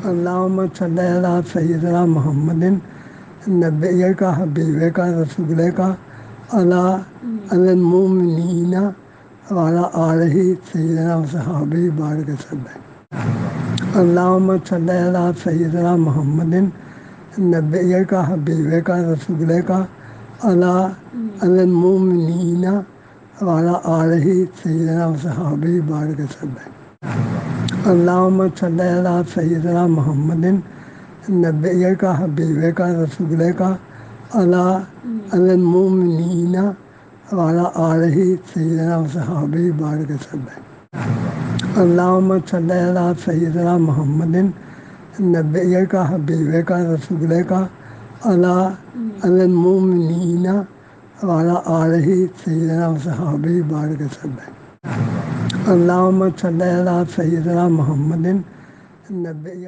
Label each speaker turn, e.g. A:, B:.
A: اللہم صلی علی سیدنا محمد نبی کا حبیب کا رسول کا علی المومنین وعلی آلہ سیدنا و صحابہ بارک وسلم۔ اللہم صلی علی سیدنا محمد نبی کا حبیب کا رسول کا علی المومنین وعلی آلہ سیدنا و صحابہ بارک وسلم۔ اللہم صلی علی سیدنا محمد نبی کا حبیب کا رسول کا علی المومنین وعلی آلہ سیدنا و صحابہ بارک وسلم۔ اللہم صلی علی سیدنا محمد نبی کا حبیب کا رسول کا علی المومنین وعلی آلہ سیدنا و صحابہ بارک وسلم۔ اللہم صلی علی سیدنا محمد نبی